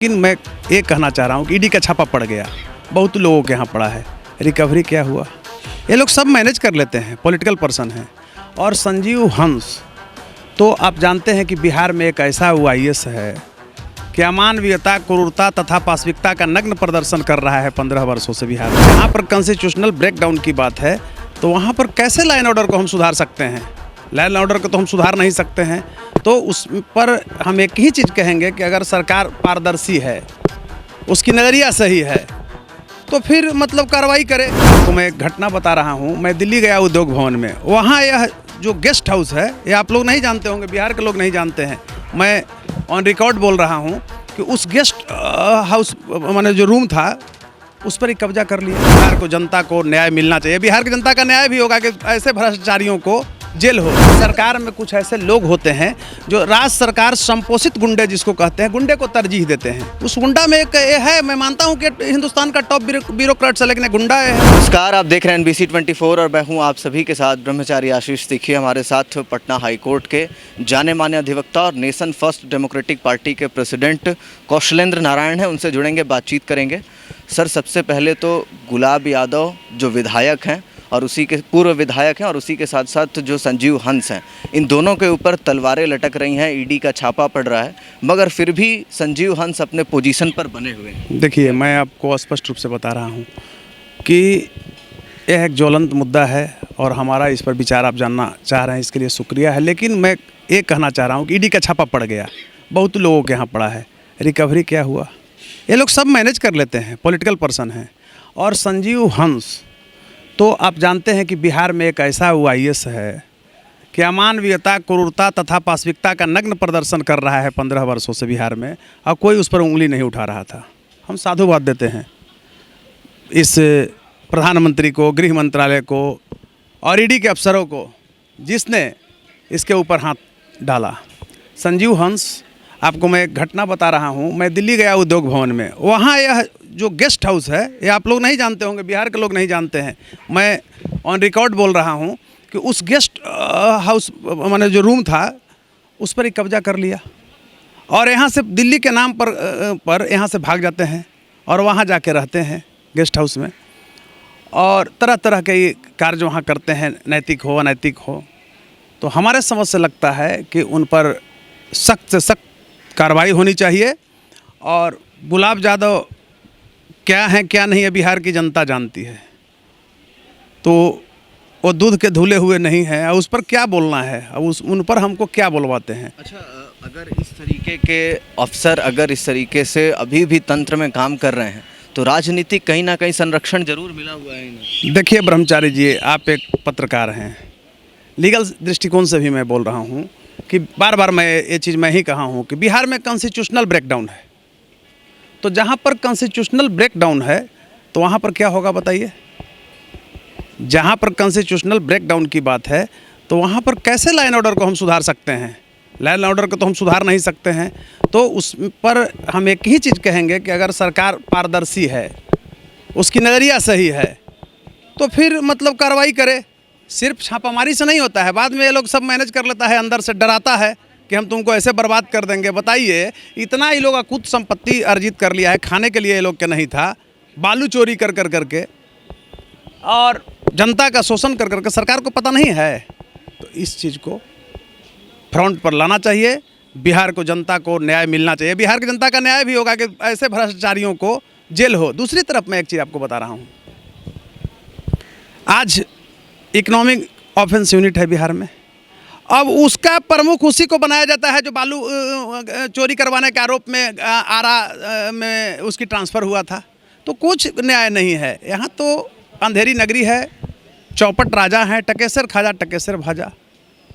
लेकिन मैं ये कहना चाह रहा हूँ कि ईडी का छापा पड़ गया, बहुत लोगों के यहाँ पड़ा है। रिकवरी क्या हुआ? ये लोग सब मैनेज कर लेते हैं, पॉलिटिकल पर्सन हैं। और संजीव हंस तो आप जानते हैं कि बिहार में एक ऐसा आईएएस है कि अमानवीयता, क्रूरता तथा पाशविकता का नग्न प्रदर्शन कर रहा है 15 वर्षों से बिहार में। यहाँ पर कॉन्स्टिट्यूशनल ब्रेकडाउन की बात है तो वहाँ पर कैसे लॉ एंड ऑर्डर को हम सुधार सकते हैं? लॉ एंड ऑर्डर को तो हम सुधार नहीं सकते हैं। तो उस पर हम एक ही चीज़ कहेंगे कि अगर सरकार पारदर्शी है, उसकी नज़रिया सही है, तो फिर मतलब कार्रवाई करे। तो मैं एक घटना बता रहा हूँ। मैं दिल्ली गया उद्योग भवन में, वहाँ यह जो गेस्ट हाउस है, ये आप लोग नहीं जानते होंगे, बिहार के लोग नहीं जानते हैं। मैं ऑन रिकॉर्ड बोल रहा हूँ कि उस गेस्ट हाउस माने जो रूम था, उस पर ही कब्जा कर लिया। बिहार को, जनता को न्याय मिलना चाहिए। बिहार की जनता का न्याय भी होगा कि ऐसे भ्रष्टाचारियों को जेल हो। सरकार में कुछ ऐसे लोग होते हैं जो राज्य सरकार संपोषित गुंडे जिसको कहते हैं, गुंडे को तरजीह देते हैं। उस गुंडा में एक ये है, मैं मानता हूं कि हिंदुस्तान का टॉप ब्यूरोक्रेट है, लेकिन गुंडा है। नमस्कार, आप देख रहे हैं NBC 24 और मैं हूं आप सभी के साथ ब्रह्मचारी आशीष। देखिए, हमारे साथ पटना हाई कोर्ट के जाने माने अधिवक्ता और नेशन फर्स्ट डेमोक्रेटिक पार्टी के प्रेसिडेंट कौशलेंद्र नारायण हैं। उनसे जुड़ेंगे, बातचीत करेंगे। सर, सबसे पहले तो गुलाब यादव जो विधायक हैं और उसी के पूर्व विधायक हैं और उसी के साथ साथ जो संजीव हंस हैं, इन दोनों के ऊपर तलवारें लटक रही हैं, ईडी का छापा पड़ रहा है, मगर फिर भी संजीव हंस अपने पोजीशन पर बने हुए हैं। देखिए, मैं आपको स्पष्ट रूप से बता रहा हूँ कि यह एक ज्वलंत मुद्दा है और हमारा इस पर विचार आप जानना चाह रहे हैं, इसके लिए शुक्रिया है। लेकिन मैं ये कहना चाह रहा हूँ कि ईडी का छापा पड़ गया, बहुत लोगों के यहाँ पड़ा है। रिकवरी क्या हुआ? ये लोग सब मैनेज कर लेते हैं, पॉलिटिकल पर्सन हैं। और संजीव हंस तो आप जानते हैं कि बिहार में एक ऐसा आईएएस है कि अमानवीयता, क्रूरता तथा पाशविकता का नग्न प्रदर्शन कर रहा है 15 वर्षों से बिहार में, और कोई उस पर उंगली नहीं उठा रहा था। हम साधुवाद देते हैं इस प्रधानमंत्री को, गृह मंत्रालय को और ईडी के अफसरों को जिसने इसके ऊपर हाथ डाला। संजीव हंस, आपको मैं एक घटना बता रहा हूँ। मैं दिल्ली गया उद्योग भवन में, वहाँ यह जो गेस्ट हाउस है, ये आप लोग नहीं जानते होंगे, बिहार के लोग नहीं जानते हैं। मैं ऑन रिकॉर्ड बोल रहा हूँ कि उस गेस्ट हाउस माने जो रूम था, उस पर ही कब्जा कर लिया। और यहाँ से दिल्ली के नाम पर यहाँ से भाग जाते हैं और वहाँ जाके रहते हैं गेस्ट हाउस में, और तरह तरह के कार्य वहाँ करते हैं, नैतिक हो अनैतिक हो। तो हमारे समझ से लगता है कि उन पर सख्त से सख्त कार्रवाई होनी चाहिए। और गुलाब यादव क्या है क्या नहीं है, बिहार की जनता जानती है। तो वो दूध के धुले हुए नहीं है, और उस पर क्या बोलना है, अब उन पर हमको क्या बोलवाते हैं? अच्छा, अगर इस तरीके के अफसर अगर इस तरीके से अभी भी तंत्र में काम कर रहे हैं तो राजनीतिक कहीं ना कहीं संरक्षण जरूर मिला हुआ है इन्हें। देखिए ब्रह्मचारी जी, आप एक पत्रकार हैं, लीगल दृष्टिकोण से भी मैं बोल रहा हूँ कि बार बार मैं ये चीज़ मैं ही कहा हूँ कि बिहार में कॉन्स्टिट्यूशनल ब्रेकडाउन है। तो जहाँ पर कॉन्स्टिट्यूशनल ब्रेकडाउन है तो वहाँ पर क्या होगा बताइए? जहाँ पर कॉन्स्टिट्यूशनल ब्रेकडाउन की बात है तो वहाँ पर कैसे लॉ एंड ऑर्डर को हम सुधार सकते हैं? लॉ एंड ऑर्डर को तो हम सुधार नहीं सकते हैं। तो उस पर हम एक ही चीज़ कहेंगे कि अगर सरकार पारदर्शी है, उसकी नज़रिया सही है, तो फिर मतलब कार्रवाई करे। सिर्फ छापामारी से नहीं होता है, बाद में ये लोग सब मैनेज कर लेता है, अंदर से डराता है कि हम तुमको ऐसे बर्बाद कर देंगे। बताइए, इतना ही लोग अकुत संपत्ति अर्जित कर लिया है, खाने के लिए ये लोग के नहीं था, बालू चोरी कर करके और जनता का शोषण कर करके सरकार को पता नहीं है। तो इस चीज़ को फ्रंट पर लाना चाहिए। बिहार को, जनता को न्याय मिलना चाहिए। बिहार की जनता का न्याय भी होगा कि ऐसे भ्रष्टाचारियों को जेल हो। दूसरी तरफ मैं एक चीज़ आपको बता रहा हूँ, आज इकोनॉमिक ऑफेंस यूनिट है बिहार में। अब उसका प्रमुख उसी को बनाया जाता है जो बालू चोरी करवाने के आरोप में आरा में उसकी ट्रांसफ़र हुआ था। तो कुछ न्याय नहीं है यहाँ। तो अंधेरी नगरी है, चौपट राजा हैं, टकेसर खाजा टकेसर भाजा,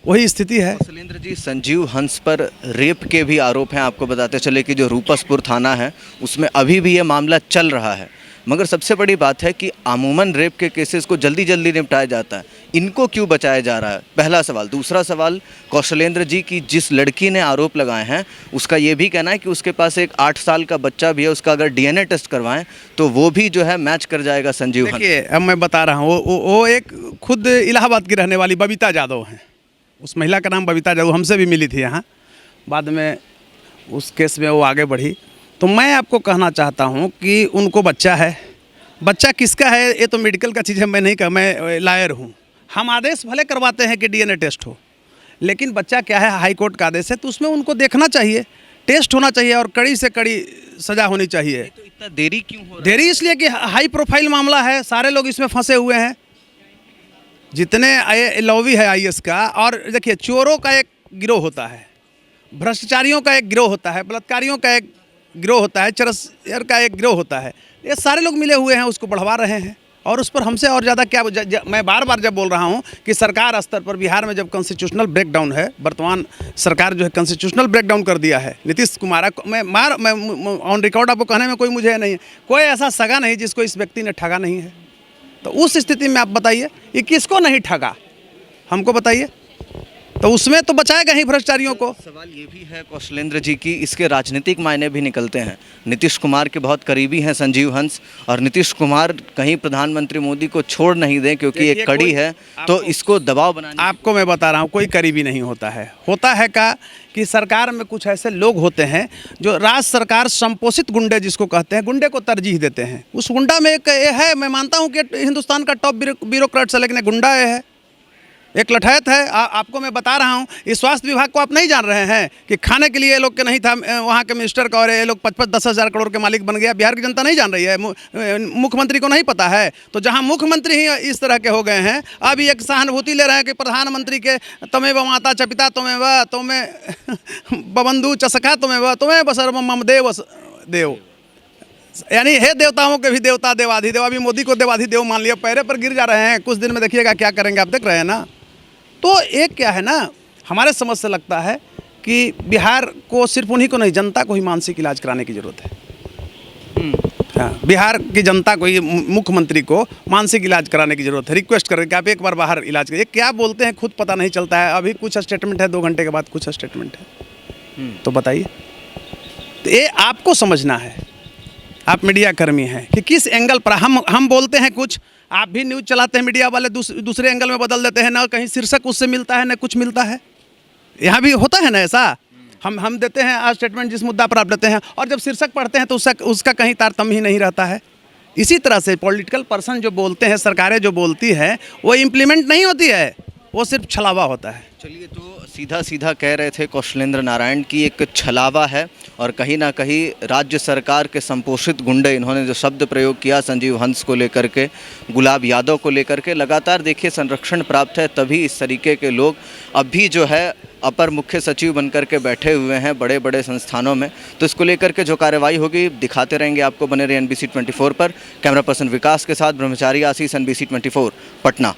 वही स्थिति है। कौशलेंद्र जी, संजीव हंस पर रेप के भी आरोप हैं। आपको बताते चले कि जो रूपसपुर थाना है उसमें अभी भी ये मामला चल रहा है, मगर सबसे बड़ी बात है कि अमूमन रेप के केसेस को जल्दी जल्दी निपटाया जाता है, इनको क्यों बचाया जा रहा है? पहला सवाल। दूसरा सवाल, कौशलेंद्र जी की जिस लड़की ने आरोप लगाए हैं उसका ये भी कहना है कि उसके पास एक 8 साल का बच्चा भी है, उसका अगर DNA टेस्ट करवाएं तो वो भी जो है मैच कर जाएगा संजीव हंस। देखिए, अब मैं बता रहा हूँ, वो एक खुद इलाहाबाद की रहने वाली बबीता यादव हैं। उस महिला का नाम बबीता यादव, हमसे भी मिली थी यहाँ। बाद में उस केस में वो आगे बढ़ी। तो मैं आपको कहना चाहता हूँ कि उनको बच्चा है, बच्चा किसका है ये तो मेडिकल का चीज़ है, मैं नहीं कह, मैं लॉयर हूँ। हम आदेश भले करवाते हैं कि डीएनए टेस्ट हो, लेकिन बच्चा क्या है, हाई कोर्ट का आदेश है, तो उसमें उनको देखना चाहिए, टेस्ट होना चाहिए और कड़ी से कड़ी सज़ा होनी चाहिए। तो इतना देरी क्यों हो रहा है? देरी इसलिए कि हाई प्रोफाइल मामला है, सारे लोग इसमें फंसे हुए हैं, जितने लॉबी है आईएएस का। और देखिए, चोरों का एक गिरोह होता है, भ्रष्टाचारियों का एक गिरोह होता है, बलात्कारियों का एक गिरोह होता है, चरस का एक गिरोह होता है। ये सारे लोग मिले हुए हैं, उसको बढ़वा रहे हैं। और उस पर हमसे और ज़्यादा क्या मैं बार बार जब बोल रहा हूँ कि सरकार स्तर पर बिहार में जब कॉन्स्टिट्यूशनल ब्रेकडाउन है, वर्तमान सरकार जो है कॉन्स्टिट्यूशनल ब्रेकडाउन कर दिया है नीतीश कुमार। मैं ऑन रिकॉर्ड आपको कहने में कोई मुझे नहीं है, कोई ऐसा सगा नहीं जिसको इस व्यक्ति ने ठगा नहीं है। तो उस स्थिति में आप बताइए ये किसको नहीं ठगा, हमको बताइए। तो उसमें तो बचाएगा ही भ्रष्टाचारियों को। सवाल ये भी है कौशलेंद्र जी की, इसके राजनीतिक मायने भी निकलते हैं। नीतीश कुमार के बहुत करीबी हैं संजीव हंस, और नीतीश कुमार कहीं प्रधानमंत्री मोदी को छोड़ नहीं दें क्योंकि ये कड़ी है, तो इसको दबाव बनाने। आपको मैं बता रहा हूँ, कोई करीबी नहीं होता है। होता है क्या कि सरकार में कुछ ऐसे लोग होते हैं जो राज्य सरकार संपोषित गुंडे जिसको कहते हैं, गुंडे को तरजीह देते हैं। उस गुंडा में एक ये है, मैं मानता हूँ कि हिंदुस्तान का टॉप ब्यूरोक्रेट है, लेकिन गुंडा ये है, एक लठैत है। आपको मैं बता रहा हूँ, इस स्वास्थ्य विभाग को आप नहीं जान रहे हैं कि खाने के लिए ये लोग के नहीं था वहाँ के मिनिस्टर का, और ये लोग 55-10 हज़ार करोड़ के मालिक बन गया। बिहार की जनता नहीं जान रही है, मुख्यमंत्री को नहीं पता है। तो जहाँ मुख्यमंत्री ही इस तरह के हो गए हैं, अभी एक सहानुभूति ले रहे हैं कि प्रधानमंत्री के तमेव माता च पिता तमेव तुम्हें बबंधु च सखा तमेव तुम्हें बसर्व मम देव, यानी हे देवताओं के भी देवता देवाधिदेव। अभी मोदी को देवाधिदेव मान लिया, पैरे पर गिर जा रहे हैं। कुछ दिन में देखिएगा क्या करेंगे, आप देख रहे हैं ना। तो एक क्या है ना, हमारे समझ से लगता है कि बिहार को सिर्फ उन्हीं को नहीं, जनता को ही मानसिक इलाज कराने की ज़रूरत है। हाँ, बिहार की जनता को ही, मुख्यमंत्री को मानसिक इलाज कराने की ज़रूरत है। रिक्वेस्ट करें कि आप एक बार बाहर इलाज करिए। क्या बोलते हैं खुद पता नहीं चलता है। अभी कुछ स्टेटमेंट है, 2 घंटे के बाद कुछ स्टेटमेंट है। तो बताइए, तो ये आपको समझना है, आप मीडिया कर्मी हैं, कि किस एंगल पर हम बोलते हैं कुछ, आप भी न्यूज़ चलाते हैं, मीडिया वाले दूसरे एंगल में बदल देते हैं ना, कहीं शीर्षक उससे मिलता है ना कुछ मिलता है। यहाँ भी होता है ना ऐसा। हम देते हैं आज स्टेटमेंट जिस मुद्दा पर आप देते हैं, और जब शीर्षक पढ़ते हैं तो उसका कहीं तारतम्य ही नहीं रहता है। इसी तरह से पॉलिटिकल पर्सन जो बोलते हैं, सरकारें जो बोलती हैं, वो इम्प्लीमेंट नहीं होती है, वो सिर्फ छलावा होता है। चलिए, तो सीधा सीधा कह रहे थे कौशलेंद्र नारायण की एक छलावा है, और कहीं ना कहीं राज्य सरकार के संपोषित गुंडे, इन्होंने जो शब्द प्रयोग किया संजीव हंस को लेकर के, गुलाब यादव को लेकर के, लगातार देखिए संरक्षण प्राप्त है, तभी इस तरीके के लोग अब भी जो है अपर मुख्य सचिव बनकर के बैठे हुए हैं बड़े बड़े संस्थानों में। तो इसको लेकर के जो कार्रवाई होगी दिखाते रहेंगे आपको। बने रहे NBC 24 पर। कैमरा पर्सन विकास के साथ ब्रह्मचारी आशीष, NBC 24 पटना।